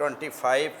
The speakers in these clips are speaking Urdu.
25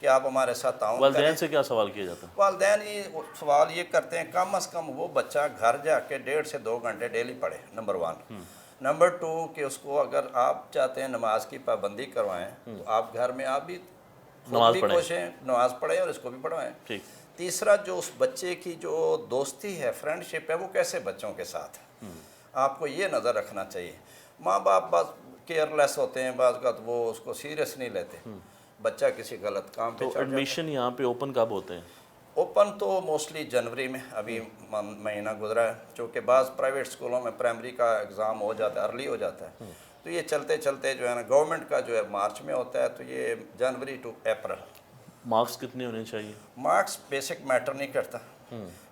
کہ آپ ہمارے ساتھ تعاون کریں۔ والدین سے کیا سوال کیا جاتا ہے؟ والدین یہ سوال یہ کرتے ہیں کم از کم وہ بچہ گھر جا کے 1.5 سے 2 گھنٹے ڈیلی پڑھے، نمبر 1۔ نمبر 2 کہ اس کو اگر آپ چاہتے ہیں نماز کی پابندی کروائیں تو آپ گھر میں آپ بھی خود بھی کوشیں نماز پڑھیں اور اس کو بھی پڑھوائیں۔ ٹھیک۔ تیسرا جو اس بچے کی جو دوستی ہے، فرینڈ شپ ہے، وہ کیسے بچوں کے ساتھ ہے، آپ کو یہ نظر رکھنا چاہیے۔ ماں باپ بعض کیئر لیس ہوتے ہیں، بعض کا وہ اس کو سیریس نہیں لیتے، بچہ کسی غلط کام پہ تو ایڈمیشن یہاں پہ اوپن کب ہوتے ہیں؟ اوپن تو موسٹلی جنوری میں، ابھی مہینہ گزرا ہے، چونکہ بعض پرائیویٹ اسکولوں میں پرائمری کا ایگزام ہو جاتا ہے، ارلی ہو جاتا ہے، تو یہ چلتے چلتے جو ہے نا گورنمنٹ کا جو ہے مارچ میں ہوتا ہے، تو یہ جنوری ٹو اپریل۔ مارکس کتنے ہونے چاہیے؟ مارکس بیسک میٹر نہیں کرتا،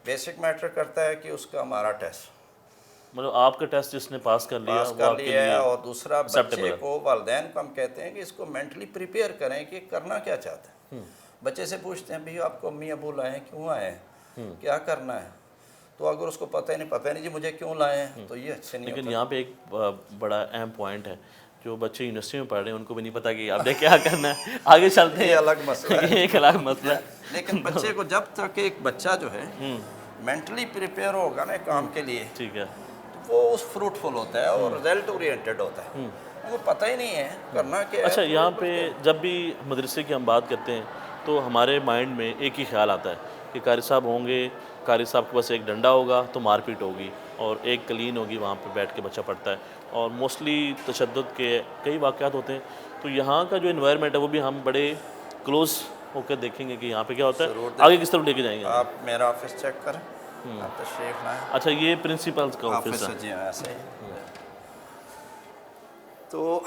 بیسک میٹر کرتا ہے کہ اس کا ہمارا ٹیسٹ مطلب آپ کا ٹیسٹ جس نے پاس کر لیا پاس وہ کر آپ کے لیا ہے، لیے اور دوسرا بچے acceptable ہے۔ کو، والدین کو ہم کہتے ہیں کہ اس کو مینٹلی پریپیئر کریں کہ کرنا کیا چاہتا ہے۔ بچے سے پوچھتے ہیں بھی آپ کو امی ابو لائے ہیں، کیوں آئے ہیں، کیا کرنا ہے، تو اگر اس کو پتہ نہیں جی مجھے کیوں لائے ہیں، تو یہ اچھے نہیں لیکن ہوتا۔ یہاں پہ ایک بڑا اہم پوائنٹ ہے، جو بچے یونیورسٹی میں پڑھ رہے ہیں ان کو بھی نہیں پتا کہ آپ نے کیا کرنا ہے، آگے چلتے ہیں، یہ الگ مسئلہ ہے، یہ ایک الگ مسئلہ ہے۔ لیکن بچے کو جب تک ایک بچہ جو ہے مینٹلی پریپیئر ہوگا نا کام کے لیے، ٹھیک ہے۔ وہ اس فروٹفل ہوتا ہے اور رزلٹ اورینٹڈ ہوتا ہے، وہ پتہ ہی نہیں ہے کرنا کیا ہے۔ اچھا، یہاں پہ جب بھی مدرسے کی ہم بات کرتے ہیں تو ہمارے مائنڈ میں ایک ہی خیال آتا ہے کہ قاری صاحب ہوں گے، قاری صاحب کے پاس ایک ڈنڈا ہوگا تو مار پیٹ ہوگی، اور ایک کلین ہوگی، وہاں پہ بیٹھ کے بچہ پڑھتا ہے، اور موسٹلی تشدد کے کئی واقعات ہوتے ہیں۔ تو یہاں کا جو انوائرمنٹ ہے وہ بھی ہم بڑے کلوز ہو کر دیکھیں گے کہ یہاں پہ کیا ہوتا ہے، آگے کس طرف لے کے جائیں گے۔ آپ میرا آفس چیک کریں، آپ تشریف لائیں۔ اچھا، یہ پرنسپل کا آفس ہے؟ جی ایسے ہی۔ تو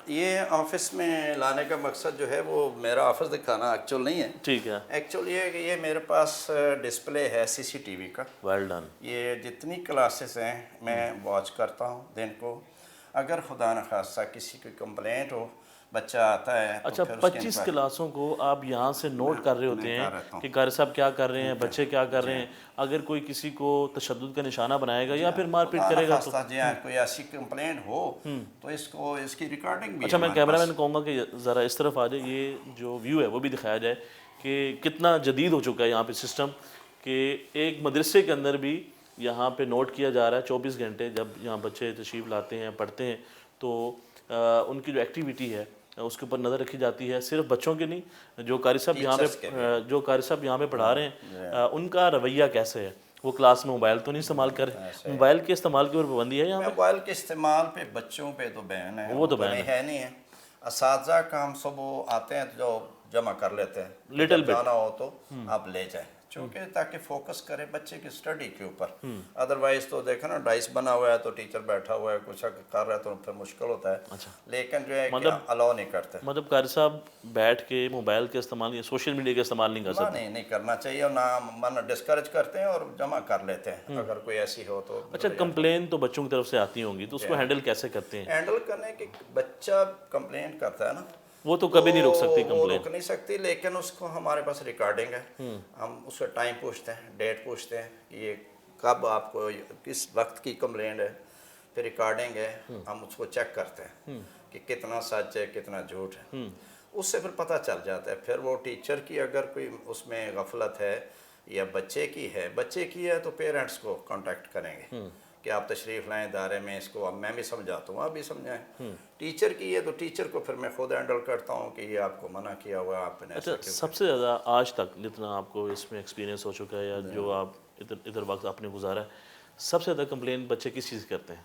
یہ آفس میں لانے کا مقصد جو ہے وہ میرا آفس دکھانا ایکچوئل نہیں ہے، ٹھیک ہے، ایکچوئل یہ ہے کہ یہ میرے پاس ڈسپلے ہے CCTV کا۔ Well done. یہ جتنی کلاسز ہیں میں واچ کرتا ہوں دن کو، اگر خدا نخواستہ کسی کی کمپلینٹ ہو، بچہ آتا ہے تو اچھا، پھر اس 25 کلاسوں کو آپ یہاں سے نوٹ کر رہے ہوتے ہیں کہ قاری صاحب کیا کر رہے ہیں، بچے کیا کر رہے ہیں، اگر کوئی کسی کو تشدد کا نشانہ بنائے گا یا پھر مار پیٹ کرے گا تو۔ جی کوئی ایسی کمپلینٹ ہو تو اس کی ریکارڈنگ بھی۔ اچھا، میں کیمرہ مین کہوں گا کہ ذرا اس طرف آ جائے، یہ جو ویو ہے وہ بھی دکھایا جائے کہ کتنا جدید ہو چکا ہے یہاں پہ سسٹم، کہ ایک مدرسے کے اندر بھی یہاں پہ نوٹ کیا جا رہا ہے 24 گھنٹے، جب یہاں بچے تشریف لاتے ہیں، پڑھتے ہیں، تو ان کی جو ایکٹیویٹی ہے اس کے اوپر نظر رکھی جاتی ہے، صرف بچوں کے نہیں، جو قاری صاحب یہاں پہ پڑھا رہے ہیں ان کا رویہ کیسے ہے، وہ کلاس میں موبائل تو نہیں استعمال کرے، موبائل کے استعمال کے اوپر پابندی ہے یہاں پہ؟ موبائل کے استعمال پہ بچوں پہ تو بین ہے، وہ تو بین ہے نہیں ہے۔ اساتذہ کا ہم سب آتے ہیں جو جمع کر لیتے ہیں، لٹل بٹ جانا ہو تو آپ لے جائیں، چونکہ تاکہ فوکس کرے بچے کی اسٹڈی کے اوپر۔ ادروائز تو دیکھیں نا ڈائس بنا ہوا ہے تو ٹیچر بیٹھا ہوا ہے کچھ کر رہا ہے تو پھر مشکل ہوتا ہے، لیکن جو ہے کہ الاؤ نہیں کرتے۔ مطلب قاری صاحب بیٹھ کے موبائل کے استعمال یا سوشل میڈیا کا استعمال نہیں کر سکتے؟ نہیں کرنا چاہیے، اور نہ من ڈسکریج کرتے ہیں اور جمع کر لیتے ہیں اگر کوئی ایسی ہو تو۔ اچھا، کمپلین تو بچوں کی طرف سے آتی ہوں گی تو اس کو ہینڈل کیسے کرتے ہیں؟ ہینڈل کرنے کی بچہ کمپلین کرتا ہے نا، وہ تو کبھی نہیں روک سکتی وہ کمپلین، روک نہیں سکتی، لیکن اس کو ہمارے پاس ریکارڈنگ ہے، ہم اس کا ٹائم پوچھتے ہیں، ڈیٹ پوچھتے ہیں کہ یہ کب آپ کو کس وقت کی کمپلینٹ ہے، پھر ریکارڈنگ ہے، ہم اس کو چیک کرتے ہیں کہ کتنا سچ ہے کتنا جھوٹ ہے، اس سے پھر پتہ چل جاتا ہے۔ پھر وہ ٹیچر کی اگر کوئی اس میں غفلت ہے یا بچے کی ہے تو پیرنٹس کو کانٹیکٹ کریں گے کہ آپ تشریف لائیں ادارے میں، اس کو اب میں بھی سمجھاتا ہوں، آپ بھی سمجھائیں۔ ٹیچر کی ہے تو ٹیچر کو پھر میں خود ہینڈل کرتا ہوں کہ یہ آپ کو منع کیا ہوا ہے، آپ نے۔ اچھا، سب سے زیادہ آج تک جتنا آپ کو اس میں ایکسپیرینس ہو چکا ہے یا جو آپ ادھر وقت آپ نے گزارا ہے، سب سے زیادہ کمپلین بچے کس چیز کرتے ہیں؟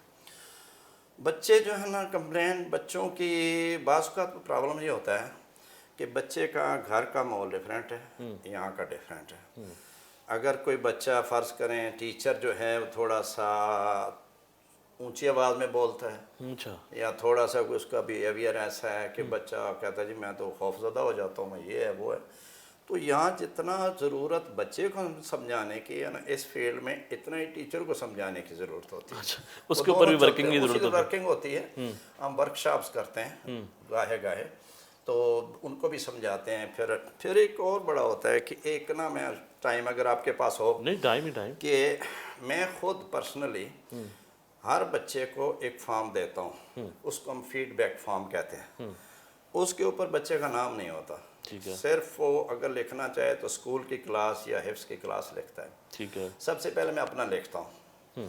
بچے جو ہے نا کمپلین بچوں کی بعض کا پرابلم یہ ہوتا ہے کہ بچے کا گھر کا ماحول ڈیفرنٹ ہے، یہاں کا ڈیفرنٹ ہے۔ اگر کوئی بچہ فرض کریں ٹیچر جو ہے وہ تھوڑا سا اونچی آواز میں بولتا ہے، اچھا، یا تھوڑا سا اس کا بیہیویئر ایسا ہے کہ بچہ کہتا ہے جی میں تو خوف زدہ ہو جاتا ہوں، میں یہ ہے وہ ہے، تو یہاں جتنا ضرورت بچے کو سمجھانے کی ہے نا، اس فیلڈ میں اتنا ہی ٹیچر کو سمجھانے کی ضرورت ہوتی ہے۔ اس کے اوپر بھی ورکنگ کی ضرورت ہوتی ہے۔ ورکنگ ہوتی ہے، ہم ورک شاپس کرتے ہیں گاہے تو ان کو بھی سمجھاتے ہیں۔ پھر ایک اور بڑا ہوتا ہے کہ ایک نا میں ٹائم اگر آپ کے پاس ہو، نہیں، ٹائم ہی ٹائم، کہ میں خود پرسنلی ہر بچے کو ایک فارم دیتا ہوں، اس کو ہم فیڈ بیک فارم کہتے ہیں۔ اس کے اوپر بچے کا نام نہیں ہوتا. ٹھیک ہے. صرف وہ اگر لکھنا چاہے تو اسکول کی کلاس یا حفظ کی کلاس لکھتا ہے. ٹھیک ہے. سب سے پہلے میں اپنا لکھتا ہوں,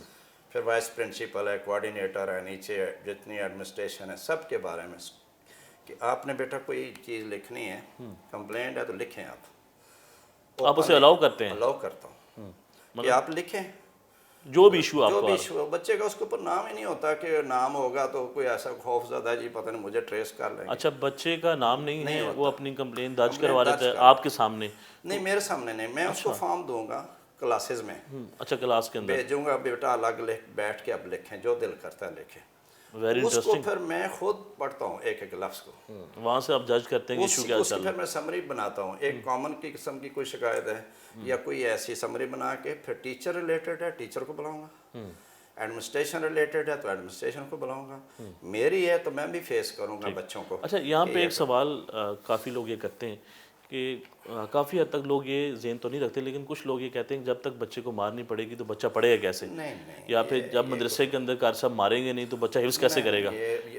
پھر وائس پرنسپل ہے, کوآرڈینیٹر ہے, نیچے جتنی ایڈمنسٹریشن ہے سب کے بارے میں کہ آپ نے بیٹا کوئی چیز لکھنی ہے, کمپلینٹ ہے تو لکھیں آپ اسے الاؤ کرتے ہیں؟ الاؤ کرتا ہوں کہ آپ لکھیں جو بھی ایشو آپ جو کو بھی ایشو ہو. بچے کا اس کے اوپر نام ہی نہیں ہوتا کہ نام ہوگا تو کوئی ایسا خوف زدہ جی پتہ نہیں مجھے ٹریس کر لیں گے. اچھا, بچے کا نام نہیں ہے, وہ اپنی کمپلین درج کروا درج لیتا ہے آپ کے سامنے؟ نہیں, میرے سامنے نہیں, میں اس کو فارم دوں گا کلاسز میں, اچھا کلاس کے اندر بھیجوں گا, بیٹا الگ بیٹھ کے اب لکھیں جو دل کرتا ہے لکھیں. ویری اس کو انٹرسٹنگ. پھر میں خود پڑھتا ہوں ایک ایک لفظ کو, وہاں سے آپ جج کرتے ہیں کہ ایشو کیا اس چل کی رہا پھر میں سمری بناتا ہوں. ایک کامن کی قسم کی کوئی شکایت ہے یا کوئی ایسی سمری بنا کے پھر ٹیچر ریلیٹڈ ہے ٹیچر کو بلاؤں گا, ایڈمنسٹریشن ریلیٹڈ ہے تو ایڈمنسٹریشن کو بلاؤں گا, میری ہے تو میں بھی فیس کروں گا بچوں کو. اچھا, یہاں پہ ایک سوال کافی لوگ یہ کرتے ہیں کہ کافی حد تک لوگ یہ ذہن تو نہیں رکھتے, لیکن کچھ لوگ یہ کہتے ہیں کہ جب تک بچے کو مارنی پڑے گی تو بچہ پڑھے گا کیسے, یا پھر جب مدرسے کے اندر قاری صاحب ماریں گے نہیں تو بچہ حفظ کیسے کرے گا.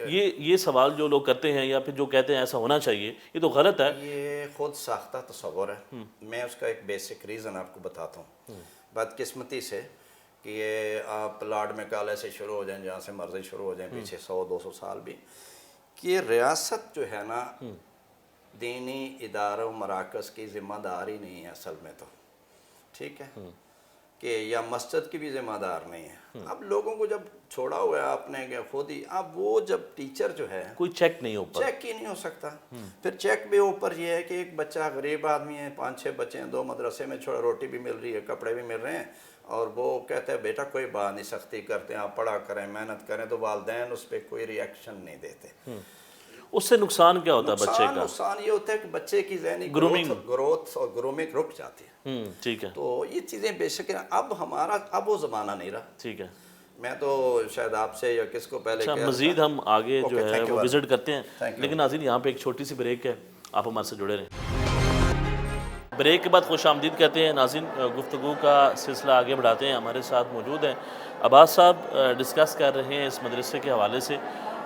یہ سوال جو لوگ کرتے ہیں یا پھر جو کہتے ہیں ایسا ہونا چاہیے, یہ تو غلط ہے. یہ خود ساختہ تصور ہے. میں اس کا ایک بیسک ریزن آپ کو بتاتا ہوں. بدقسمتی سے کہ یہ آپ لاڈ میں کالے سے شروع ہو جائیں, جہاں سے مرضی شروع ہو جائیں پیچھے 100-200 سال بھی, کہ ریاست جو ہے نا دینی اداروں مراکز کی ذمہ دار ہی نہیں ہے اصل میں تو, ٹھیک ہے, کہ یا مسجد کی بھی ذمہ دار نہیں ہے. اب لوگوں کو جب چھوڑا ہوا ہے آپ نے کہ خود ہی, اب وہ جب ٹیچر جو ہے کوئی چیک نہیں اوپر, چیک ہی نہیں ہو سکتا. پھر چیک بھی اوپر یہ ہے کہ ایک بچہ غریب آدمی ہے, 5-6 بچے ہیں, 2 مدرسے میں چھوڑا, روٹی بھی مل رہی ہے, کپڑے بھی مل رہے ہیں, اور وہ کہتے ہیں بیٹا کوئی بات نہیں, سختی کرتے ہیں, آپ پڑھا کریں, محنت کریں, تو والدین اس پہ کوئی ریئیکشن نہیں دیتے. اس سے نقصان کیا ہوتا ہے بچے کا؟ نقصان یہ ہوتا ہے کہ بچے کی ذہنی گروتھ اور گرومنگ رک جاتی ہے. ٹھیک ہے. تو یہ چیزیں بے شک اب وہ زمانہ نہیں رہا. ٹھیک ہے. میں تو شاید آپ سے یا کس کو پہلے مزید ہم آگے جو ہے وہ وزٹ کرتے ہیں, لیکن ناظرین یہاں پہ ایک چھوٹی سی بریک ہے, آپ ہمارے سے جڑے رہیں. بریک کے بعد خوش آمدید کہتے ہیں. ناظرین گفتگو کا سلسلہ آگے بڑھاتے ہیں. ہمارے ساتھ موجود ہیں عباس صاحب, ڈسکس کر رہے ہیں اس مدرسے کے حوالے سے.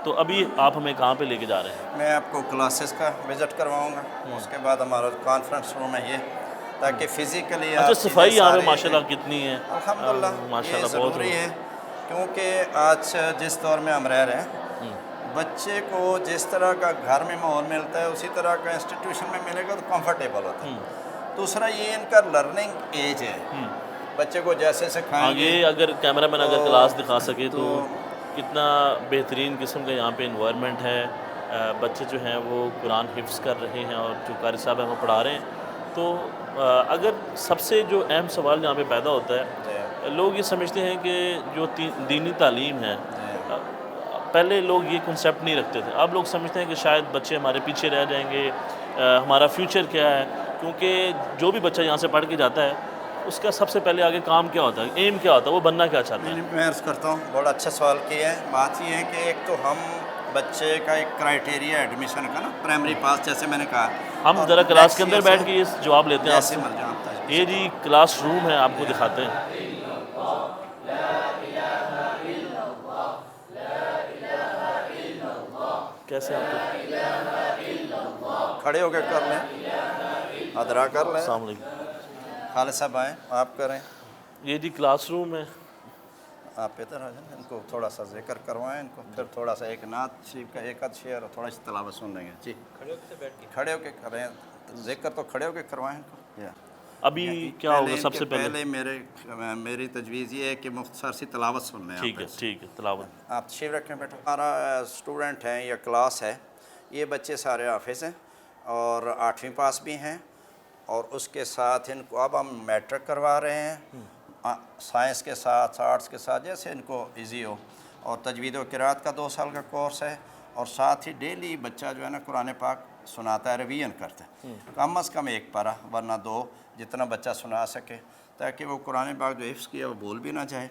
تو ابھی آپ ہمیں کہاں پہ لے کے جا رہے ہیں؟ میں آپ کو کلاسز کا وزٹ کرواؤں گا, اس کے بعد ہمارا کانفرنس روم ہے یہ, تاکہ فزیکلی اچھا, صفائی یہاں پہ ماشاءاللہ کتنی ہے؟ الحمدللہ یہ ضروری ہے, کیونکہ آج جس دور میں ہم رہ رہے ہیں بچے کو جس طرح کا گھر میں ماحول ملتا ہے اسی طرح کا انسٹیٹیوشن میں ملے گا تو کمفرٹیبل ہوتا ہے. دوسرا یہ ان کا لرننگ ایج ہے, بچے کو جیسے سکھائیں گے. آگے اگر کیمرہ مین اگر کلاس دکھا سکے تو کتنا بہترین قسم کا یہاں پہ انوائرمنٹ ہے. بچے جو ہیں وہ قرآن حفظ کر رہے ہیں اور جو قاری صاحب ہیں وہ پڑھا رہے ہیں. تو اگر سب سے جو اہم سوال یہاں پہ پیدا ہوتا ہے, لوگ یہ سمجھتے ہیں کہ جو دینی تعلیم ہے, پہلے لوگ یہ کنسیپٹ نہیں رکھتے تھے, اب لوگ سمجھتے ہیں کہ شاید بچے ہمارے پیچھے رہ جائیں گے, ہمارا فیوچر کیا ہے. کیونکہ جو بھی بچہ یہاں سے پڑھ کے جاتا ہے اس کا سب سے پہلے آگے کام کیا ہوتا ہے, ایم کیا ہوتا ہے, وہ بننا کیا چاہتا ہے. میں عرض کرتا ہوں, بڑا اچھا سوال کیا ہے. بات یہ ہے کہ ایک تو ہم بچے کا ایک کرائٹیریا ایڈمیشن کا نا پرائمری پاس, جیسے میں نے کہا, ہم ذرا کلاس کے اندر بیٹھ کے یہ جواب لیتے ہیں آپ سے. یہ جی کلاس روم ہے, آپ کو دکھاتے ہیں. کیسے آپ کھڑے ہو کے کر لیں, ادرا کر لیں. السلام علیکم. خالد صاحب آئیں, آپ کریں. یہ جی کلاس روم ہے. آپ ادھر آ جائیں, ان کو تھوڑا سا ذکر کروائیں, ان کو پھر تھوڑا سا ایک نعت شریف کا ایک آدھ شعر اور تھوڑا سی تلاوت سن لیں گے. جی کھڑے ہو کے کریں, ذکر تو کھڑے ہو کے کروائیں ان کو. ابھی کیا ہوگا سب سے پہلے میری تجویز یہ ہے کہ مختصر سی تلاوت سن لیں. ٹھیک ہے, ٹھیک ہے, تلاوت. آپ تشریف رکھیں بیٹا. ہمارا اسٹوڈنٹ ہیں یا کلاس ہے, یہ بچے سارے حافظ ہیں اور 8ویں پاس بھی ہیں, اور اس کے ساتھ ان کو اب ہم میٹرک کروا رہے ہیں سائنس کے ساتھ, آرٹس کے ساتھ, جیسے ان کو ایزی ہو. اور تجوید و قرات کا 2 سال کا کورس ہے, اور ساتھ ہی ڈیلی بچہ جو ہے نا قرآن پاک سناتا ہے, ریویژن کرتا ہے, کم از کم 1 پارہ ورنہ 2, جتنا بچہ سنا سکے, تاکہ وہ قرآن پاک جو حفظ کیا ہے وہ بھول بھی نہ جائے.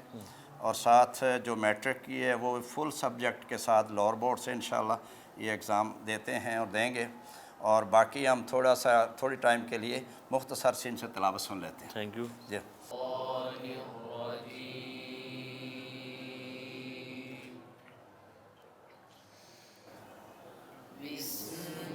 اور ساتھ جو میٹرک کی ہے وہ فل سبجیکٹ کے ساتھ لوور بورڈ سے انشاءاللہ یہ ایگزام دیتے ہیں اور دیں گے. اور باقی ہم تھوڑی ٹائم کے لیے مختصر سے ان سے تلاوت سن لیتے ہیں. Thank you. جی. بسم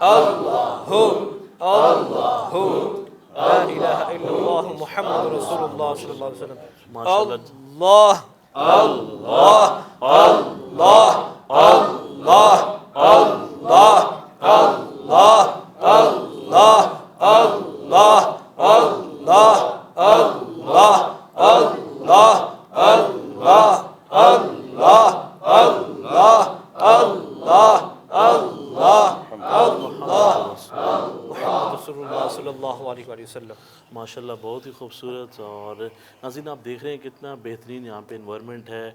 اللہ اللہ لا الہ الا اللہ محمد رسول اللہ صلی اللہ علیہ وسلم. ماشاءاللہ. اللہ اللہ اللہ اللہ اللہ اللہ اللہ اللہ اللہ اللہ اللہ اللہ اللہ اللہ اللہ اللہ محمد رسول اللہ صلی اللہ علیہ وآلہ وسلم. ماشاءاللہ بہت ہی خوبصورت. اور ناظرین آپ دیکھ رہے ہیں کتنا بہترین یہاں پہ انوائرمنٹ ہے.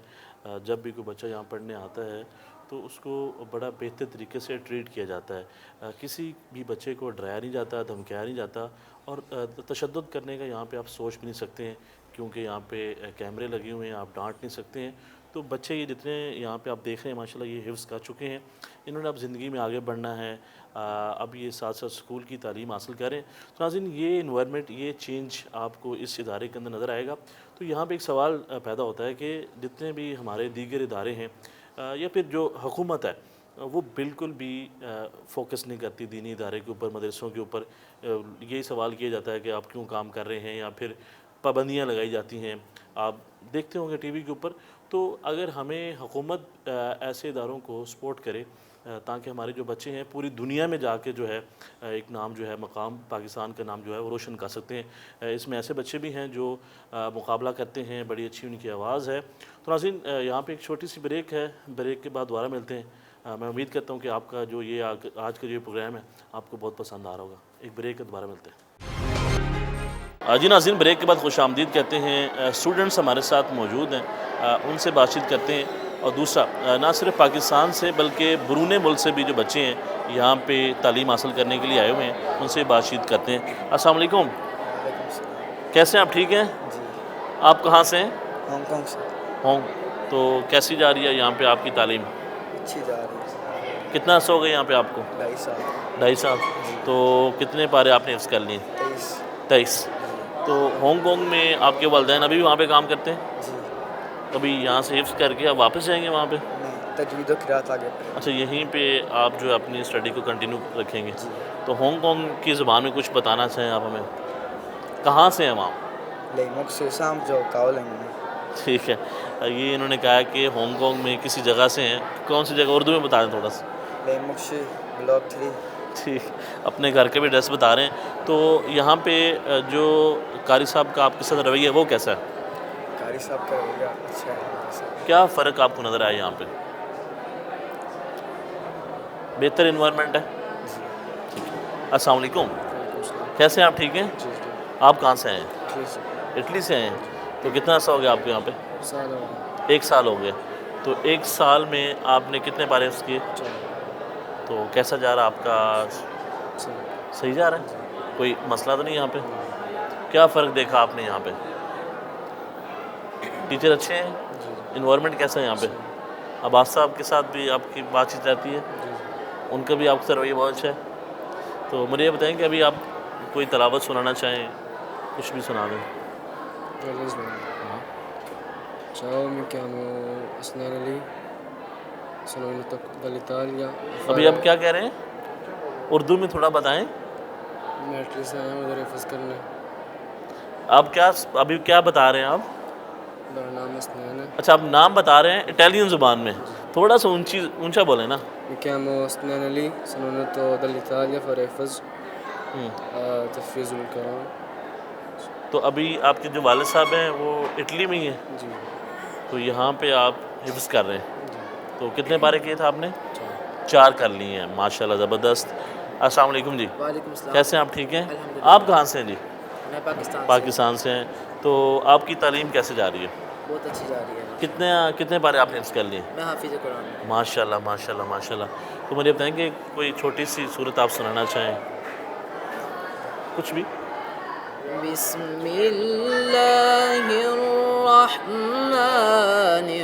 جب بھی کوئی بچہ یہاں پڑھنے آتا ہے تو اس کو بڑا بہتر طریقے سے ٹریٹ کیا جاتا ہے. کسی بھی بچے کو ڈرایا نہیں جاتا, دھمکایا نہیں جاتا, اور تشدد کرنے کا یہاں پہ آپ سوچ بھی نہیں سکتے ہیں کیونکہ یہاں پہ کیمرے لگے ہوئے ہیں, آپ ڈانٹ نہیں سکتے ہیں. تو بچے یہ جتنے یہاں پہ آپ دیکھ رہے ہیں ماشاءاللہ یہ حفظ کر چکے ہیں. انہوں نے اب زندگی میں آگے بڑھنا ہے, اب یہ ساتھ ساتھ اسکول کی تعلیم حاصل کریں. تو ناظرین یہ انوائرمنٹ, یہ چینج آپ کو اس ادارے کے اندر نظر آئے گا. تو یہاں پہ ایک سوال پیدا ہوتا ہے کہ جتنے بھی ہمارے دیگر ادارے ہیں یا پھر جو حکومت ہے وہ بالکل بھی فوکس نہیں کرتی دینی ادارے کے اوپر, مدرسوں کے اوپر. یہی سوال کیا جاتا ہے کہ آپ کیوں کام کر رہے ہیں, یا پھر پابندیاں لگائی جاتی ہیں. آپ دیکھتے ہوں گے ٹی وی کے اوپر. تو اگر ہمیں حکومت ایسے اداروں کو سپورٹ کرے تاکہ ہمارے جو بچے ہیں پوری دنیا میں جا کے جو ہے ایک نام جو ہے, مقام پاکستان کا نام جو ہے وہ روشن کر سکتے ہیں. اس میں ایسے بچے بھی ہیں جو مقابلہ کرتے ہیں, بڑی اچھی ان کی آواز ہے. تو ناظرین یہاں پہ ایک چھوٹی سی بریک ہے, بریک کے بعد دوبارہ ملتے ہیں. میں امید کرتا ہوں کہ آپ کا جو یہ آج کا جو یہ پروگرام ہے آپ کو بہت پسند آ رہا ہوگا. ایک بریک کے دوبارہ ملتے ہیں. جی ناظرین بریک کے بعد خوش آمدید کہتے ہیں. اسٹوڈنٹس ہمارے ساتھ موجود ہیں, ان سے بات چیت کرتے ہیں. اور دوسرا نہ صرف پاکستان سے بلکہ بیرون ملک سے بھی جو بچے ہیں یہاں پہ تعلیم حاصل کرنے کے لیے آئے ہوئے ہیں ان سے بات چیت کرتے ہیں. السلام علیکم. کیسے ہیں آپ؟ ٹھیک ہیں. آپ کہاں سے ہیں؟ ہانگ کانگ سے. تو کیسی جا رہی ہے یہاں پہ آپ کی تعلیم؟ اچھی جا رہی ہے. کتنا عرصہ ہو گیا یہاں پہ آپ کو؟ 2.5 سال. 2.5 سال. تو کتنے پارے آپ نے حفظ کر لیے؟ 23. تو ہانگ کانگ میں آپ کے والدین ابھی بھی وہاں پہ کام کرتے ہیں؟ جی. ابھی یہاں سے حفظ کر کے آپ واپس جائیں گے وہاں پہ؟ نہیں, تجوید و قرات آگے پڑھیں. اچھا, یہیں پہ آپ جو ہے اپنی اسٹڈی کو کنٹینیو رکھیں گے. جی. تو ہانگ کانگ کی زبان میں کچھ بتانا چاہیں آپ ہمیں؟ کہاں سے ہیں وہاں؟ لیموک سے سام جو کاولنگ میں. ٹھیک ہے. یہ انہوں نے کہا کہ ہانگ کانگ میں کسی جگہ سے ہیں. کون سی جگہ, اردو میں بتا دیں تھوڑا سا. لیموک سے بلاک 3. ٹھیک, اپنے گھر کے بھی ایڈریس بتا رہے ہیں. تو یہاں پہ جو قاری صاحب کا آپ کے ساتھ رویہ ہے وہ کیسا ہے؟ قاری صاحب کا رویہ اچھا ہے. کیا فرق آپ کو نظر آیا یہاں پہ؟ بہتر انوائرمنٹ ہے. السلام علیکم. کیسے ہیں آپ؟ ٹھیک ہیں. آپ کہاں سے ہیں؟ اٹلی سے ہیں. تو کتنا عرصہ ہو گیا آپ کو یہاں پہ؟ 1 سال ہو گیا. تو 1 سال میں آپ نے کتنے پارے حفظ کیے؟ تو کیسا جا رہا آپ کا؟ صحیح جا رہا ہے, کوئی مسئلہ تو نہیں یہاں پہ؟ کیا فرق دیکھا آپ نے یہاں پہ؟ ٹیچر اچھے ہیں؟ انوائرمنٹ کیسا ہے یہاں پہ؟ عباس صاحب کے ساتھ بھی آپ کی بات چیت رہتی ہے؟ ان کا بھی آپ کا رویہ بہت اچھا ہے. تو مجھے یہ بتائیں کہ ابھی آپ کوئی تلاوت سنانا چاہیں, کچھ بھی سنا دیں. Ciao, mi chiamo Asnan Ali, sono venuto dall'Italia. ابھی آپ کیا کہہ رہے ہیں؟ اردو میں تھوڑا بتائیں. میں اٹلی سے آیا ہوں ادھر حفظ کرنے. آپ کیا ابھی کیا بتا رہے ہیں آپ؟ میرا نام اسنان ہے. اچھا, آپ نام بتا رہے ہیں اٹالین زبان میں, تھوڑا سا اونچا بولیں نا. Mi chiamo Asnan Ali, sono venuto dall'Italia a fare حفظ تحفيظ القرآن. تو ابھی آپ کے جو والد صاحب ہیں وہ اٹلی میں ہی ہیں, جی. تو یہاں پہ آپ حفظ کر رہے ہیں. جی. تو کتنے پارے کیے تھے آپ نے؟ 4. 4 کر لیے ہیں. ماشاءاللہ زبردست. السلام علیکم جی. وعلیکم السلام. کیسے ہیں آپ؟ ٹھیک ہیں. الحمدللہ. آپ کہاں سے ہیں جی؟ میں پاکستان سے ہیں. تو آپ کی تعلیم کیسے جا رہی ہے؟ بہت اچھی جا رہی ہے. کتنے پارے آپ نے حفظ کر لیے؟ میں حافظ قرآن ہوں. ماشاءاللہ ماشاءاللہ ماشاءاللہ. تو مجھے بتائیں کہ کوئی چھوٹی سی صورت آپ سنانا چاہیں, کچھ بھی. بسم اللہ الرحمن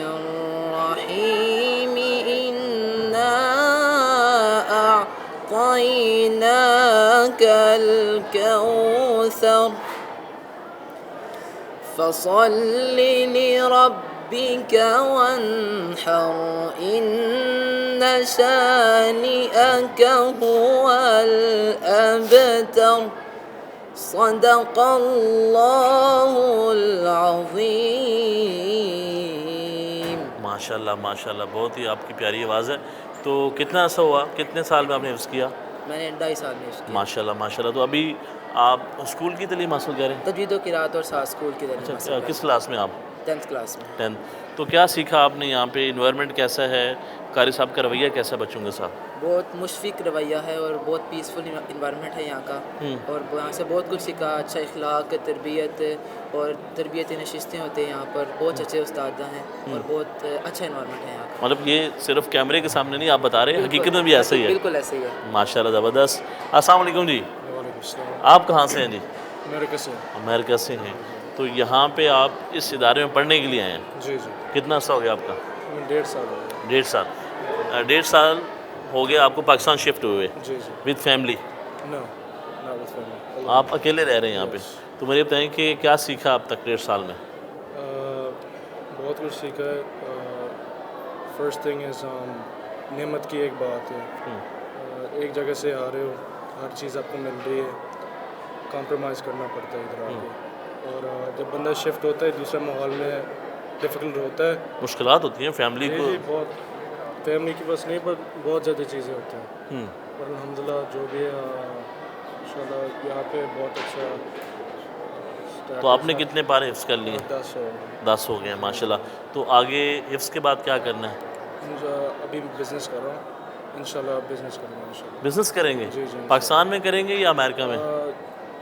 الرحیم انا اعطیناک الکوثر فصل لربک ربك وانحر إن شانئك هو الأبتر صدق الله العظيم. ماشاءاللہ ماشاءاللہ، بہت ہی آپ کی پیاری آواز ہے. تو کتنا عرصہ ہوا، کتنے سال میں آپ نے حفظ کیا؟ میں نے 2.5 سال میں اس کی ماشاءاللہ ماشاءاللہ. تو ابھی آپ اسکول کی تعلیم حاصل کر رہے ہیں؟ تجوید و قرات اور ساتھ اسکول کی تعلیم حاصل اچھا، کس کلاس میں آپ؟ 10th کلاس میں. 10. تو کیا سیکھا آپ نے یہاں پہ؟ انوائرمنٹ کیسا ہے؟ قاری صاحب کا رویہ کیسا ہے بچوں کے ساتھ؟ بہت مشفق رویہ ہے اور بہت پیسفل انوائرمنٹ ہے یہاں کا، اور یہاں سے بہت کچھ سیکھا. اچھا اخلاق، تربیت اور تربیتی نشستیں ہوتے ہیں یہاں پر. بہت اچھے استاد ہیں اور بہت اچھا انوائرمنٹ ہے یہاں کا. مطلب یہ صرف کیمرے کے سامنے نہیں آپ بتا رہے، حقیقت میں بھی ایسا ہی ہے؟ بالکل ایسے ہی ہے. ماشاءاللہ زبردست. السلام علیکم جی. وعلیکم السلام. آپ کہاں سے ہیں جی؟ امریکہ سے. امریکہ سے ہیں. تو یہاں پہ آپ اس ادارے میں پڑھنے کے لیے آئے ہیں؟ جی جی. کتنا عرصہ ہو گیا آپ کا؟ 1.5 سال ہو گیا. 1.5 سال. 1.5 سال ہو گیا آپ کو پاکستان شفٹ ہوئے جی جی. With family? No with family. آپ اکیلے رہ رہے ہیں یہاں پہ. تو مجھے بتائیں کہ کیا سیکھا اب تک 1.5 سال میں؟ بہت کچھ سیکھا ہے. فرسٹ تھنگ از نعمت کی ایک بات ہے. ایک جگہ سے آ رہے ہو، ہر چیز آپ کو مل رہی ہے، کمپرومائز کرنا پڑتا ہے ادھر آ کے. اور جب بندہ شفٹ ہوتا ہے دوسرے ماحول میں ڈیفیکلٹ ہوتا ہے. مشکلات ہوتی ہیں فیملی کو؟ جی بہت. فیملی کی بس نہیں پر بہت زیادہ چیزیں ہوتی ہیں. اور الحمدللہ جو بھی ہے انشاءاللہ یہاں پہ بہت اچھا. تو آپ نے کتنے پارے حفظ کر لیے؟ 10 ہو گئے ہیں ماشاءاللہ. تو آگے حفظ کے بعد کیا کرنا ہے؟ ابھی بزنس کر رہا ہوں. انشاءاللہ بزنس کروں گا انشاءاللہ. بزنس کریں گے؟ جی جی. پاکستان میں کریں گے یا امریکہ میں؟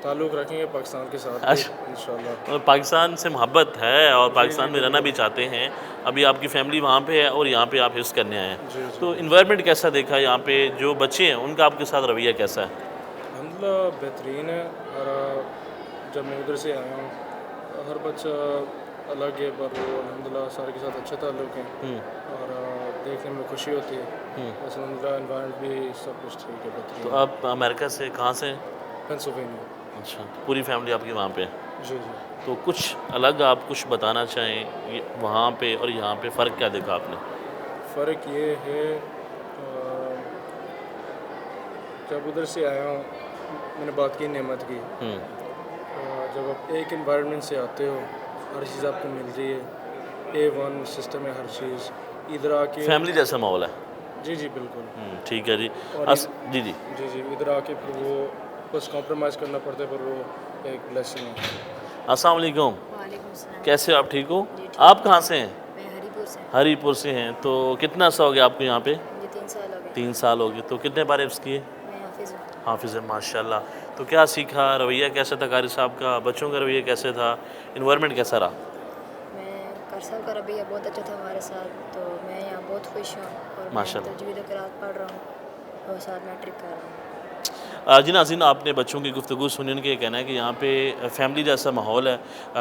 تعلق رکھیں گے پاکستان کے ساتھ انشاءاللہ. پاکستان سے محبت ہے اور پاکستان میں رہنا بھی چاہتے ہیں. ابھی آپ کی فیملی وہاں پہ ہے اور یہاں پہ آپ حفظ کرنے آئے ہیں. تو انوائرمنٹ کیسا دیکھا یہاں پہ؟ جو بچے ہیں ان کا آپ کے ساتھ رویہ کیسا ہے؟ الحمدللہ بہترین ہے. اور جب میں ادھر سے آیا ہوں ہر بچہ الگ ہے پر وہ الحمدللہ سارے کے ساتھ اچھا تعلق ہے اور دیکھنے میں خوشی ہوتی ہے. بس الحمدللہ انوائرمنٹ بھی سب کچھ ٹھیک ہے بہترین. تو آپ امریکہ سے کہاں سے ہیں؟ پینسلوینیا. اچھا، پوری فیملی آپ کی وہاں پہ ہے؟ جی جی. تو کچھ الگ آپ کچھ بتانا چاہیں وہاں پہ اور یہاں پہ فرق کیا دیکھا آپ نے؟ فرق یہ ہے جب ادھر سے آیا ہوں میں نے بات کی نعمت کی. جب آپ ایک انوائرمنٹ سے آتے ہو ہر چیز آپ کو مل رہی ہے. A1 سسٹم ہے ہر چیز. ادھر آ کے فیملی جیسا ماحول ہے؟ جی جی بالکل. ٹھیک ہے جی. جی جی جی جی. ادھر آ کے پھر وہ بس کمپرومائز کرنا پڑتا ہے پر وہ ایک بلیسنگ ہے. السلام علیکم. وعلیکم السلام. کیسے آپ؟ ٹھیک ہو؟ جی ٹھیک. آپ کہاں سے ہیں؟ میں ہری پور سے. ہری پور سے ہیں. تو کتنا عرصہ ہو گیا آپ کو یہاں پہ؟ مجھے 3 سال ہو گئے. 3 سال ہو گئے. تو کتنے بار حفظ کیے؟ میں حافظ ہوں. حافظ ہے ماشاءاللہ. تو کیا سیکھا؟ رویہ کیسا تھا قاری صاحب کا؟ بچوں کا رویہ کیسے تھا؟ انوائرمنٹ کیسا رہا؟ میں قاری صاحب کا رویہ بہت اچھا تھا ہمارے ساتھ. تو میں یہاں بہت خوش ہوں اور میں ماشاءاللہ. تجوید و قرات پڑھ رہا ہوں اور ساتھ میٹرک کر رہا ہوں. جی ناظرین، آپ نے بچوں کی گفتگو سنی. ان کا یہ کہنا ہے کہ یہاں پہ فیملی جیسا ماحول ہے.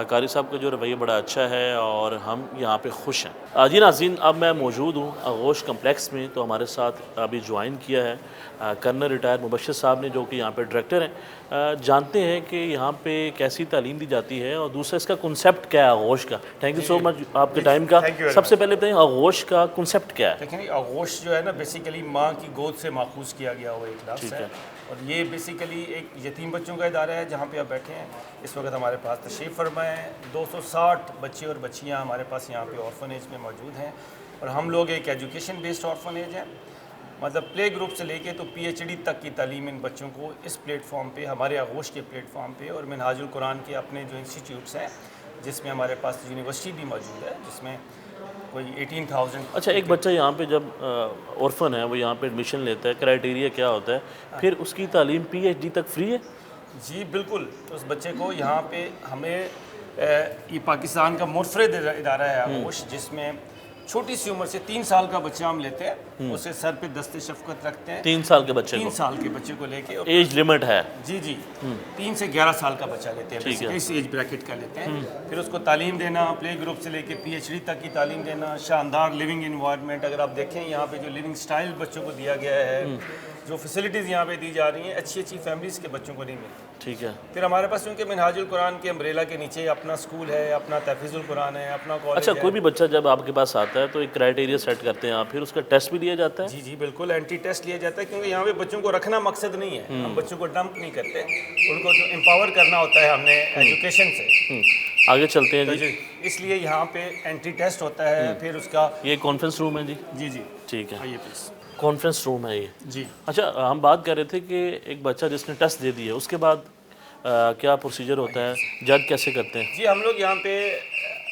قاری صاحب کا جو رویہ بڑا اچھا ہے اور ہم یہاں پہ خوش ہیں. جی ناظرین، اب میں موجود ہوں آغوش کمپلیکس میں. تو ہمارے ساتھ ابھی جوائن کیا ہے کرنل ریٹائر مبشر صاحب نے، جو کہ یہاں پہ ڈائریکٹر ہیں. جانتے ہیں کہ یہاں پہ کیسی تعلیم دی جاتی ہے اور دوسرا اس کا کنسیپٹ کیا ہے آغوش کا. تھینک یو سو مچ آپ کے ٹائم کا. سب سے پہلے بتائیں آغوش کا کنسیپٹ کیا ہے؟ دیکھیں آغوش جو ہے نا بیسیکلی ماں کی گود سے ماخوذ کیا گیا ہوا ایک لفظ ہے. اور یہ بیسیکلی ایک یتیم بچوں کا ادارہ ہے جہاں پہ آپ بیٹھے ہیں. اس وقت ہمارے پاس تشریف فرما ہے 260 بچے اور بچیاں ہمارے پاس یہاں پہ آرفنیج میں موجود ہیں. اور ہم لوگ ایک ایجوکیشن بیسڈ آرفنیج ہیں. مطلب پلے گروپ سے لے کے تو PhD تک کی تعلیم ان بچوں کو اس پلیٹ فارم پہ، ہمارے آغوش کے پلیٹ فارم پہ اور منہاج القرآن کے اپنے جو انسٹیٹیوٹس ہیں جس میں ہمارے پاس یونیورسٹی بھی موجود ہے جس میں کوئی 18,000. اچھا، ایک بچہ یہاں پہ جب اورفن ہے وہ یہاں پہ ایڈمیشن لیتا ہے، کرائیٹیریا کیا ہوتا ہے؟ پھر اس کی تعلیم PhD تک فری ہے؟ جی بالکل. اس بچے کو یہاں پہ ہمیں یہ پاکستان کا منفرد ادارہ ہے آغوش جس میں چھوٹی سی عمر سے 3 سال کا بچہ ہم لیتے ہیں. اسے سر پہ دست شفقت رکھتے ہیں. 3 سال کے بچے کو؟ 3 سال کے بچے کو لے کے ایج لمٹ ہے؟ جی جی. 3 سے 11 سال کا بچہ لیتے ہیں اس ایج بریکٹ کا لیتے ہیں. پھر اس کو تعلیم دینا پلے گروپ سے لے کے PhD تک کی تعلیم دینا. شاندار لیونگ انوائرمنٹ. اگر آپ دیکھیں یہاں پہ جو لیونگ سٹائل بچوں کو دیا گیا ہے، جو فیسلٹیز یہاں پہ دی جا رہی ہیں اچھی اچھی فیملیز کے بچوں کو نہیں ملتی. ٹھیک ہے. پھر ہمارے پاس چونکہ منہاج القرآن کے امبریلا کے نیچے اپنا اسکول ہے, اپنا تحفیظ القرآن ہے, اپنا کالج اچھا ہے. کوئی بھی بچہ جب آپ کے پاس آتا ہے تو ایک کرائٹیریا سیٹ کرتے ہیں آپ, پھر اس کا ٹیسٹ بھی لیا جاتا ہے؟ جی جی بالکل, اینٹی ٹیسٹ لیا جاتا ہے, کیونکہ یہاں پہ بچوں کو رکھنا مقصد نہیں ہے, ہم بچوں کو ڈمپ نہیں کرتے, ان کو امپاور کرنا ہوتا ہے ہم نے ایجوکیشن سے. آگے چلتے ہیں جی. اس لیے یہاں پہ اینٹی ٹیسٹ ہوتا ہے, پھر اس کا یہ کانفرنس روم ہے جی؟ جی جی ٹھیک ہے, آئیے پلیز. کانفرنس روم ہے یہ. جی اچھا ہم بات کر رہے تھے کہ ایک بچہ جس نے ٹیسٹ دے دی ہے اس کے بعد کیا پروسیجر ہوتا ہے, جج کیسے کرتے ہیں؟ جی ہم لوگ یہاں پہ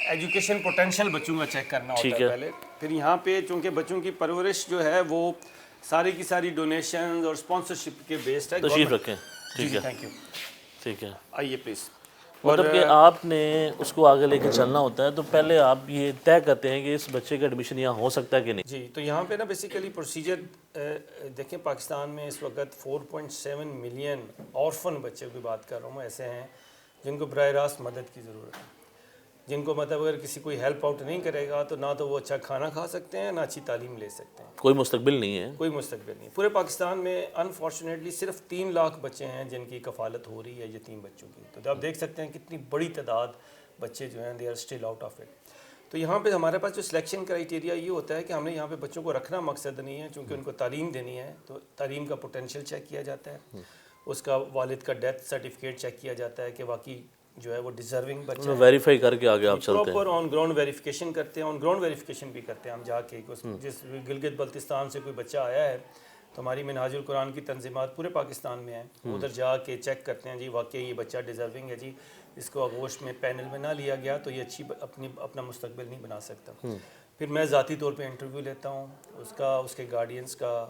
ایجوکیشن پوٹینشیل بچوں کا چیک کرنا ہوتا ہے پہلے, پھر یہاں پہ چونکہ بچوں کی پرورش جو ہے وہ ساری کی ساری ڈونیشنز اور اسپانسرشپ کے بیسڈ ہے. تشریف رکھیں. ٹھیک ہے, تھینک یو. ٹھیک ہے. آئیے پلیز. مطلب کہ آپ نے اس کو آگے لے کے چلنا ہوتا ہے تو پہلے آپ یہ طے کرتے ہیں کہ اس بچے کا ایڈمیشن یہاں ہو سکتا ہے کہ نہیں؟ جی تو یہاں پہ نا بیسیکلی پروسیجر دیکھیں, پاکستان میں اس وقت 4.7 ملین آرفن بچے کی بات کر رہا ہوں, ایسے ہیں جن کو براہ راست مدد کی ضرورت ہے, جن کو مطلب اگر کسی کوئی ہیلپ آؤٹ نہیں کرے گا تو نہ تو وہ اچھا کھانا کھا سکتے ہیں, نہ اچھی تعلیم لے سکتے ہیں. کوئی مستقبل نہیں ہے. کوئی مستقبل نہیں. پورے پاکستان میں انفارچونیٹلی صرف 3 لاکھ بچے ہیں جن کی کفالت ہو رہی ہے یتیم بچوں کی. تو آپ دیکھ سکتے ہیں کتنی بڑی تعداد بچے جو ہیں they are still out of it. تو یہاں پہ ہمارے پاس جو سلیکشن کرائٹیریا یہ ہوتا ہے کہ ہم نے یہاں پہ بچوں کو رکھنا مقصد نہیں ہے, چونکہ ان کو تعلیم دینی ہے تو تعلیم کا پوٹینشیل چیک کیا جاتا ہے, اس کا والد کا ڈیتھ سرٹیفکیٹ چیک کیا جاتا ہے کہ واقعی جو ہے وہ ڈیزرونگ بچہ ہے. ویریفائی کر کے آگے آپ چلتے ہیں. پراپر آن گراؤنڈ ویریفیکیشن کرتے ہیں. آن گراؤنڈ ویریفیکیشن بھی کرتے ہیں ہم جا کے, جس گلگت بلتستان سے کوئی بچہ آیا ہے تو ہماری منہاج القرآن کی تنظیمات پورے پاکستان میں ہیں, ادھر جا کے چیک کرتے ہیں جی واقعی یہ بچہ ڈیزرونگ ہے, جی اس کو آغوش میں پینل میں نہ لیا گیا تو یہ اچھی اپنا مستقبل نہیں بنا سکتا. پھر میں ذاتی طور پہ انٹرویو لیتا ہوں اس کے گارڈینس کا,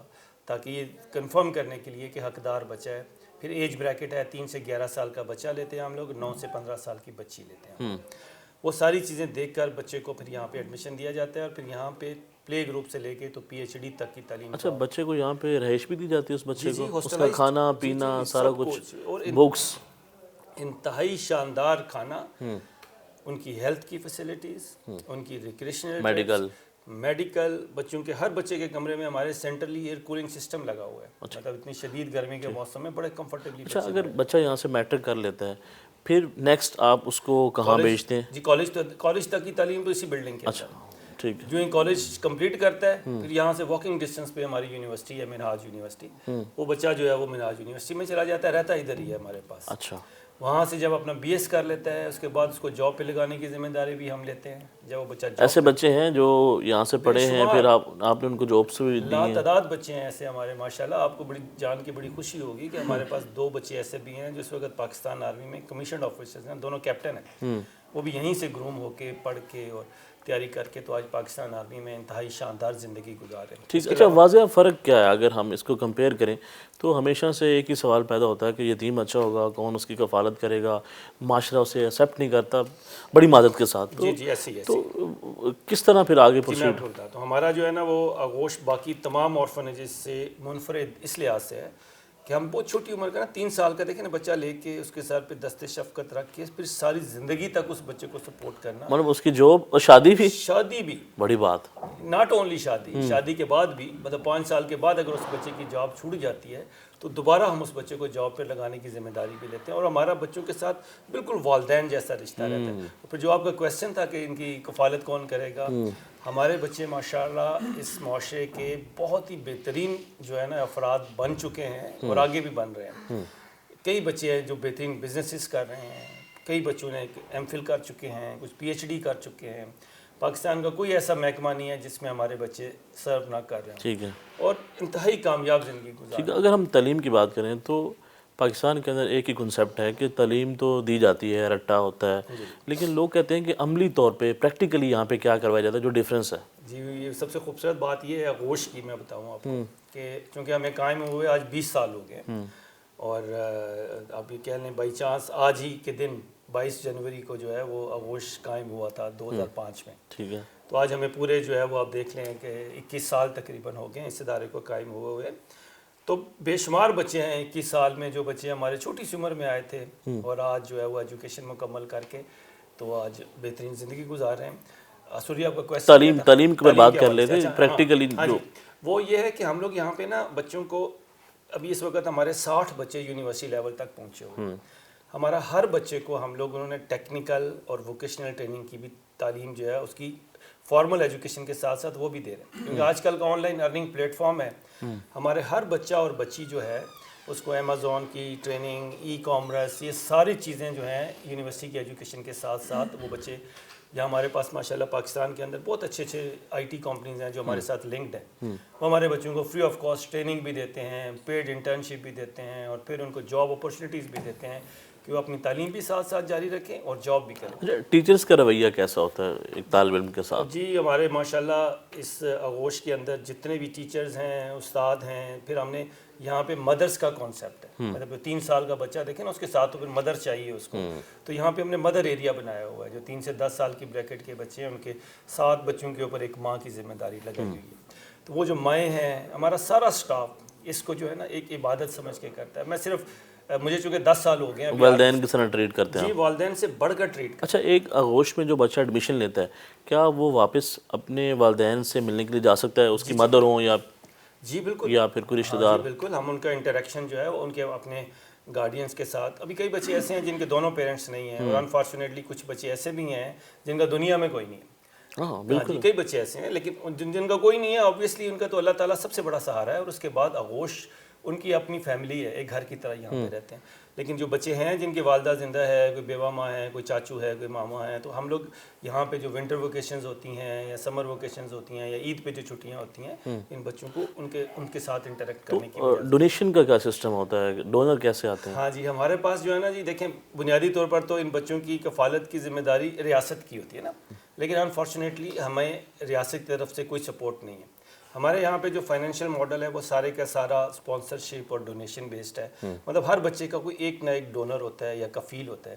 تاکہ یہ کنفرم کرنے کے لیے کہ حقدار بچہ ہے. پھر ایج بریکٹ ہے 3 سے 11 سال کا بچہ لیتے ہیں ہم لوگ, 9 سے 15 سال کی بچی لیتے ہیں. وہ ساری چیزیں دیکھ کر بچے کو پھر یہاں پہ ایڈمیشن دیا جاتا ہے, اور پھر یہاں پہ پلے گروپ سے لے کے تو PhD تک کی تعلیم. اچھا بچے کو یہاں پہ رہائش بھی دی جاتی ہے اس بچے کو, اس کا کھانا پینا سارا کچھ, بکس, انتہائی شاندار کھانا, ان کی ہیلتھ کی فیسلٹیز, ان کی ریکریشنل میڈیکل, بچوں کے ہر بچے کے کمرے میں ہمارے سینٹرلی ایئر کولنگ سسٹم لگا ہوا ہے. مطلب اتنی شدید گرمی کے موسم میں بڑے کمفرٹیبلی. اچھا اگر بچہ یہاں سے میٹرک کر لیتا ہے پھر نیکسٹ آپ اس کو کہاں بھیجتے ہیں؟ جی کالج تک کی تعلیم تو اسی بلڈنگ کے. اچھا ٹھیک ہے. جو ہی کالج کمپلیٹ کرتا ہے پھر یہاں سے واکنگ ڈسٹینس پہ ہماری یونیورسٹی ہے منہاج یونیورسٹی, وہ بچہ جو ہے وہ منہاج یونیورسٹی میں چلا جاتا ہے, رہتا ادھر ہی ہے ہمارے پاس. اچھا وہاں سے جب اپنا BS کر لیتا ہے اس کے بعد اس کو جاب پہ لگانے کی ذمہ داری بھی ہم لیتے ہیں. جب وہ بچہ ایسے بچے ہیں جو یہاں سے پڑھے ہیں پھر آپ نے ان کو جابس بھی دی ہیں؟ تعداد بچے ہیں ایسے ہمارے ماشاءاللہ. آپ کو بڑی جان کے بڑی خوشی ہوگی کہ ہمارے پاس 2 بچے ایسے بھی ہیں جو اس وقت پاکستان آرمی میں کمیشنڈ آفیسرز ہیں, دونوں کیپٹن ہیں. وہ بھی یہیں سے گروم ہو کے پڑھ کے اور تیاری کر کے تو آج پاکستان آرمی میں انتہائی شاندار زندگی گزار رہے ہیں. ٹھیک. اچھا واضح فرق کیا ہے اگر ہم اس کو کمپیئر کریں تو ہمیشہ سے ایک ہی سوال پیدا ہوتا ہے کہ یتیم اچھا ہوگا, کون اس کی کفالت کرے گا, معاشرہ اسے ایکسیپٹ نہیں کرتا بڑی معذرت کے ساتھ. جی ایسی تو کس طرح پھر آگے پروسیڈ؟ تو ہمارا جو ہے نا وہ آغوش باقی تمام آرفنیجز سے منفرد اس لحاظ سے ہے کہ ہم بہت چھوٹی عمر کا نا 3 سال کا دیکھیں نا بچہ لے کے اس کے سر پہ دست شفقت رکھ کے پھر ساری زندگی تک اس بچے کو سپورٹ کرنا. مطلب اس کی جاب اور شادی بھی بڑی بات, ناٹ اونلی شادی کے بعد بھی, مطلب 5 سال کے بعد اگر اس بچے کی جاب چھوٹ جاتی ہے تو دوبارہ ہم اس بچے کو جاب پہ لگانے کی ذمہ داری بھی لیتے ہیں, اور ہمارا بچوں کے ساتھ بالکل والدین جیسا رشتہ رہتا ہے. پھر جو آپ کا کویسچن تھا کہ ان کی کفالت کون کرے گا, ہمارے بچے ماشاءاللہ اس معاشرے کے بہت ہی بہترین جو ہے نا افراد بن چکے ہیں اور آگے بھی بن رہے ہیں. کئی بچے ہیں جو بہترین بزنسز کر رہے ہیں, کئی بچوں نے MPhil کر چکے ہیں, کچھ PhD کر چکے ہیں. پاکستان کا کوئی ایسا محکمہ نہیں ہے جس میں ہمارے بچے سرو نہ کر رہے ہیں. ٹھیک ہے. اور انتہائی کامیاب زندگی گزار. ٹھیک ہے. اگر ہم تعلیم کی بات کریں تو پاکستان کے اندر ایک ہی کنسیپٹ ہے کہ تعلیم تو دی جاتی ہے, رٹا ہوتا ہے, لیکن لوگ کہتے ہیں کہ عملی طور پہ پریکٹیکلی یہاں پہ کیا کروایا جاتا ہے, جو ڈیفرنس ہے. جی یہ سب سے خوبصورت بات یہ ہے آغوش کی, میں بتاؤں آپ کو کہ چونکہ ہمیں قائم ہوئے آج 20 سال ہو گئے, اور آپ یہ کہہ لیں بائی چانس آج ہی کے دن 22 جنوری کو جو ہے وہ آغوش قائم ہوا تھا 2005 میں. ٹھیک ہے. تو آج ہمیں پورے جو ہے وہ آپ دیکھ لیں کہ 21 سال تقریباً ہو گئے اس ادارے کو قائم ہوئے. تو بے شمار بچے ہیں 21 سال میں جو بچے ہمارے چھوٹی سی عمر میں آئے تھے اور آج جو ہے وہ ایجوکیشن مکمل کر کے تو آج بہترین زندگی گزار رہے ہیں. سوری آپ کا کویسچن تعلیم کی بات کر لیتے ہیں پریکٹیکلی. جو وہ یہ ہے کہ ہم لوگ یہاں پہ نا بچوں کو ابھی اس وقت ہمارے 60 بچے یونیورسٹی لیول تک پہنچے ہوئے ہیں. ہمارا ہر بچے کو ہم لوگوں نے ٹیکنیکل اور ووکیشنل ٹریننگ کی بھی تعلیم جو ہے اس کی فارمل ایجوکیشن کے ساتھ ساتھ وہ بھی دے رہے ہیں, کیونکہ آج کل کا on line earning plate form ہے. ہمارے ہر بچہ اور بچی جو ہے اس کو امیزون کی ٹریننگ, ای کامرس, یہ ساری چیزیں جو ہیں یونیورسٹی کی ایجوکیشن کے ساتھ ساتھ وہ بچے, جہاں ہمارے پاس ماشاءاللہ پاکستان کے اندر بہت اچھے اچھے آئی ٹی کمپنیز ہیں جو ہمارے ساتھ لنکڈ ہیں, وہ ہمارے بچوں کو فری آف کاسٹ ٹریننگ بھی دیتے ہیں, پیڈ انٹرنشپ بھی دیتے ہیں, اور پھر ان کو جاب اپرچونیٹیز بھی دیتے ہیں کہ وہ اپنی تعلیم بھی ساتھ ساتھ جاری رکھیں اور جاب بھی کریں. اچھا, ٹیچرز کا رویہ کیسا ہوتا ہے ایک طالب علم کے ساتھ؟ جی ہمارے ماشاءاللہ اس آغوش کے اندر جتنے بھی ٹیچرز ہیں, استاد ہیں, پھر ہم نے یہاں پہ مدرس کا کانسیپٹ ہے, مطلب 3 سال کا بچہ دیکھیں نا اس کے ساتھ تو پھر مدر چاہیے اس کو, تو یہاں پہ ہم نے مدر ایریا بنایا ہوا ہے جو 3 سے 10 سال کی بریکٹ کے بچے ہیں, ان کے 7 بچوں کے اوپر ایک ماں کی ذمہ داری لگائی ہوئی ہے. تو وہ جو مائیں ہیں, ہمارا سارا سٹاف اس کو جو ہے نا ایک عبادت سمجھ کے کرتا ہے. میں صرف مجھے چونکہ 10 سال ہو گئے ہیں, والدین کی طرح ٹریٹ کرتے ہیں؟ جی والدین سے بڑھ کر ٹریٹ کرتے اچھا, ایک آغوش میں جو بچہ ایڈمیشن لیتا ہے کیا وہ واپس اپنے والدین سے ملنے کے لیے جا سکتا ہے, اس کی مدر ہوں یا جی بالکل, یا پھر کوئی رشتہ دار؟ جی بالکل, ہم ان کا انٹریکشن جو ہے وہ ان کے اپنے گارڈینس کے ساتھ. ابھی کئی بچے ایسے ہیں جن کے دونوں پیرنٹس نہیں ہیں, اور انفارچونیٹلی کچھ بچے ایسے بھی ہیں جن کا دنیا میں کوئی نہیں ہے. ہاں بالکل, کئی بچے ایسے ہیں لیکن جن کا کوئی نہیں ہے آبویسلی ان کا تو اللہ تعالیٰ سب سے بڑا سہارا ہے, اور اس کے بعد آغوش ان کی اپنی فیملی ہے, ایک گھر کی طرح یہاں پہ رہتے ہیں. لیکن جو بچے ہیں جن کی والدہ زندہ ہے, کوئی بیوہ ماں ہے, کوئی چاچو ہے, کوئی ماما ہے, تو ہم لوگ یہاں پہ جو ونٹر ووکیشنز ہوتی ہیں یا سمر ووکیشنز ہوتی ہیں یا عید پہ جو چھٹیاں ہوتی ہیں, ان بچوں کو ان کے ساتھ انٹریکٹ کرنے کی وجہ سے. ڈونیشن کا کیا سسٹم ہوتا ہے, ڈونر کیسے آتے ہیں؟ ہاں جی, ہمارے پاس جو ہے نا جی دیکھیں, بنیادی طور پر تو ان بچوں کی کفالت کی ذمہ داری ریاست کی ہوتی ہے نا, لیکن انفارچونیٹلی ہمیں ریاست کی طرف سے کوئی سپورٹ نہیں ہے. ہمارے یہاں پہ جو فائنینشیل ماڈل ہے وہ سارے کا سارا اسپانسرشپ اور ڈونیشن بیسڈ ہے. مطلب ہر بچے کا کوئی ایک نہ ایک ڈونر ہوتا ہے یا کفیل ہوتا ہے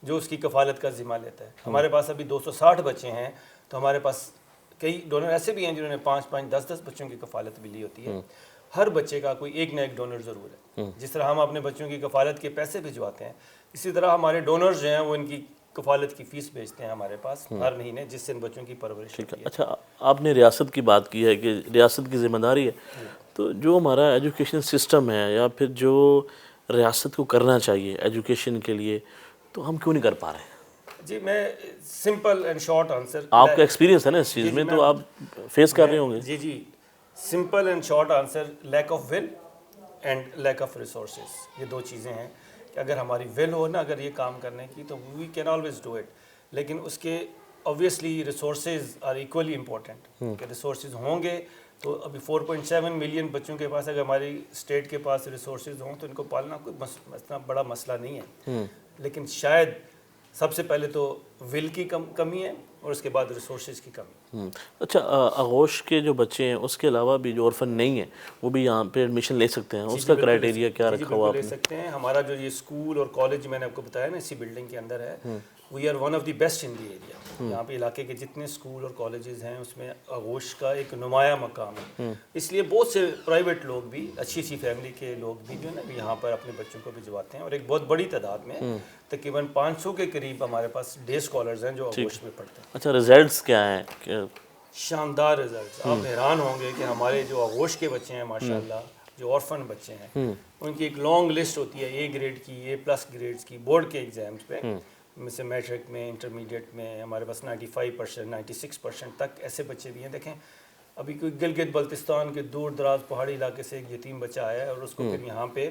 جو اس کی کفالت کا ذمہ لیتا ہے. ہمارے پاس ابھی 260 بچے ہیں, تو ہمارے پاس کئی ڈونر ایسے بھی ہیں جنہوں نے 5-5, 10-10 بچوں کی کفالت بھی لی ہوتی ہے. ہر بچے کا کوئی ایک نہ ایک ڈونر ضرور ہے. جس طرح ہم اپنے بچوں کی کفالت کے پیسے بھجواتے ہیں, اسی طرح ہمارے ڈونرز جو ہیں وہ ان کی کفالت کی فیس بھیجتے ہیں ہمارے پاس ہر مہینے, جس سے ان بچوں کی پرورش ہوتی ہے. اچھا, آپ نے ریاست کی بات کی ہے کہ ریاست کی ذمہ داری ہے, تو جو ہمارا ایجوکیشن سسٹم ہے یا پھر جو ریاست کو کرنا چاہیے ایجوکیشن کے لیے, تو ہم کیوں نہیں کر پا رہے ہیں؟ جی میں سمپل اینڈ شارٹ آنسر, آپ کا ایکسپیرینس ہے نا اس چیز میں, تو آپ فیس کر رہے ہوں گے. جی جی, simple and short answer, lack of will and lack of resources. یہ 2 چیزیں ہیں کہ اگر ہماری ول ہو نا اگر یہ کام کرنے کی, تو we can always do it. لیکن اس کے obviously resources are equally important, کہ ریسورسز ہوں گے تو ابھی 4.7 ملین بچوں کے پاس اگر ہماری اسٹیٹ کے پاس ریسورسز ہوں تو ان کو پالنا کوئی اتنا بڑا مسئلہ نہیں ہے. لیکن شاید سب سے پہلے تو ول کی کمی ہے, اور اس کے بعد ریسورسز کی کمی. اچھا, آغوش کے جو بچے ہیں اس کے علاوہ بھی جو اورفن نہیں ہیں وہ بھی یہاں پہ ایڈمیشن لے سکتے ہیں, اس کا کرائٹیریا کیا رکھا ہوا آپ لے نے؟ سکتے ہیں. ہمارا جو یہ اسکول اور کالج میں نے آپ کو بتایا نا اسی بلڈنگ کے اندر ہے, we are one of the best in the area. یہاں پہ علاقے کے جتنے اسکول اور کالجز ہیں اس میں آغوش کا ایک نمایاں مقام ہے. اس لیے بہت سے پرائیویٹ لوگ بھی, اچھی فیملی کے لوگ بھی جو ہے نا یہاں پر اپنے بچوں کو بھجواتے ہیں, اور ایک بہت بڑی تعداد میں تقریباً 500 کے قریب ہمارے پاس ڈے اسکالرز ہیں جو آغوش میں پڑھتے ہیں. اچھا, ریزلٹس کیا ہیں؟ شاندار رزلٹس. آپ حیران ہوں گے کہ ہمارے جو آغوش کے بچے ہیں ماشاءاللہ, جو آرفن بچے ہیں, ان کی ایک لانگ لسٹ ہوتی ہے اے گریڈ کی, اے پلس گریڈز کی, بورڈ کے ایگزامس پہ, مثل میٹرک میں, انٹرمیڈیٹ میں ہمارے پاس 95%, 96% تک ایسے بچے بھی ہیں. دیکھیں ابھی کوئی گلگت بلتستان کے دور دراز پہاڑی علاقے سے ایک یتیم بچہ آیا ہے, اور اس کو پھر یہاں پہ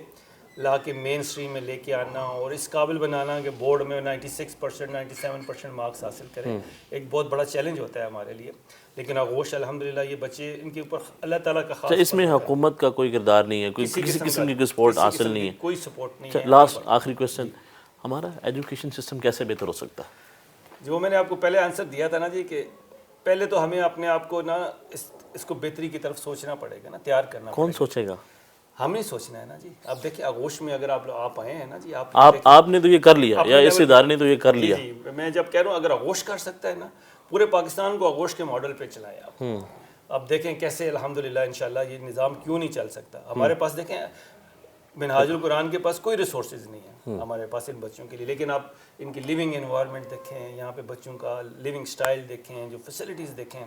لا کے مین اسٹریم میں لے کے آنا اور اس قابل بنانا کہ بورڈ میں 96%, 97% مارکس حاصل کریں, ایک بہت بڑا چیلنج ہوتا ہے ہمارے لیے. لیکن آغوش الحمدللہ یہ بچے, ان کے اوپر اللہ تعالیٰ کا خاص. اس میں حکومت کا کوئی کردار نہیں ہے, کسی قسم کی کوئی سپورٹ حاصل نہیں ہے, کوئی سپورٹ نہیں ہے. لاسٹ آخری کویسچن, ہمارا ایجوکیشن سسٹم کیسے بہتر ہو سکتا ہے؟ جو میں نے آپ کو پہلے آنسر دیا تھا نا جی, کہ پہلے تو ہمیں اپنے آپ کو نا اس کو بہتری کی طرف سوچنا پڑے گا نا, تیار کرنا پڑے گا. کون سوچے گا؟ ہم نہیں سوچنا ہے نا جی. اب دیکھیں آغوش میں اگر آپ آئے ہیں نا جی, آپ نے تو یہ کر لیا, یا اس ادارے نے تو یہ کر لیا. جی میں جب کہہ رہا ہوں اگر آغوش کر سکتا ہے نا, پورے پاکستان کو آغوش کے ماڈل پہ چلائیں آپ. اب دیکھیں کیسے الحمدللہ انشاءاللہ یہ نظام کیوں نہیں چل سکتا. ہمارے پاس دیکھیں منہاج القرآن کے پاس کوئی ریسورسز نہیں ہیں ہمارے پاس ان بچوں کے لیے, لیکن آپ ان کی لیونگ انوائرمنٹ دیکھیں, یہاں پہ بچوں کا لیونگ سٹائل دیکھیں, جو فیسلٹیز دیکھیں,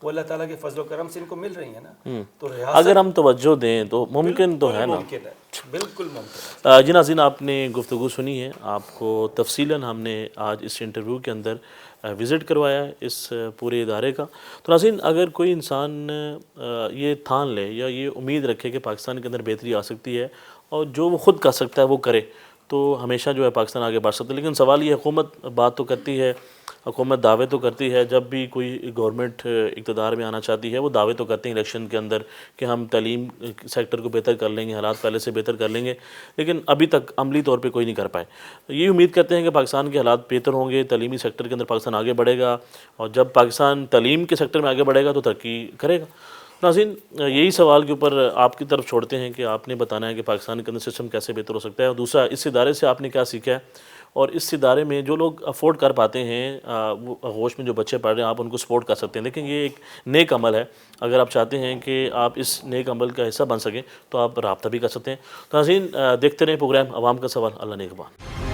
وہ اللہ تعالیٰ کے فضل و کرم سے ان کو مل رہی ہیں نا. تو اگر ہم توجہ دیں تو ممکن تو ہے نا. ممکن ہے, بالکل ممکن ہے. جی ناظرین, آپ نے گفتگو سنی ہے, آپ کو تفصیلاً ہم نے آج اس انٹرویو کے اندر وزٹ کروایا ہے اس پورے ادارے کا. تو ناظرین, اگر کوئی انسان یہ ٹھان لے یا یہ امید رکھے کہ پاکستان کے اندر بہتری آ سکتی ہے اور جو وہ خود کر سکتا ہے وہ کرے, تو ہمیشہ جو ہے پاکستان آگے بڑھ سکتا ہے. لیکن سوال یہ, حکومت بات تو کرتی ہے, حکومت دعوے تو کرتی ہے, جب بھی کوئی گورنمنٹ اقتدار میں آنا چاہتی ہے وہ دعوے تو کرتے ہیں الیکشن کے اندر کہ ہم تعلیم سیکٹر کو بہتر کر لیں گے, حالات پہلے سے بہتر کر لیں گے, لیکن ابھی تک عملی طور پہ کوئی نہیں کر پائے. یہ امید کرتے ہیں کہ پاکستان کے حالات بہتر ہوں گے, تعلیمی سیکٹر کے اندر پاکستان آگے بڑھے گا, اور جب پاکستان تعلیم کے سیکٹر میں آگے بڑھے گا تو ترقی کرے گا. ناظرین, یہی سوال کے اوپر آپ کی طرف چھوڑتے ہیں کہ آپ نے بتانا ہے کہ پاکستان کے اندر سسٹم کیسے بہتر ہو سکتا ہے, اور دوسرا اس ادارے سے آپ نے کیا سیکھا ہے, اور اس ادارے میں جو لوگ افورڈ کر پاتے ہیں, وہ آغوش میں جو بچے پڑھ رہے ہیں, آپ ان کو سپورٹ کر سکتے ہیں. دیکھیں, یہ ایک نیک عمل ہے, اگر آپ چاہتے ہیں کہ آپ اس نیک عمل کا حصہ بن سکیں تو آپ رابطہ بھی کر سکتے ہیں. تو ناظرین, دیکھتے رہیں پروگرام عوام کا سوال. اللہ نگہبان.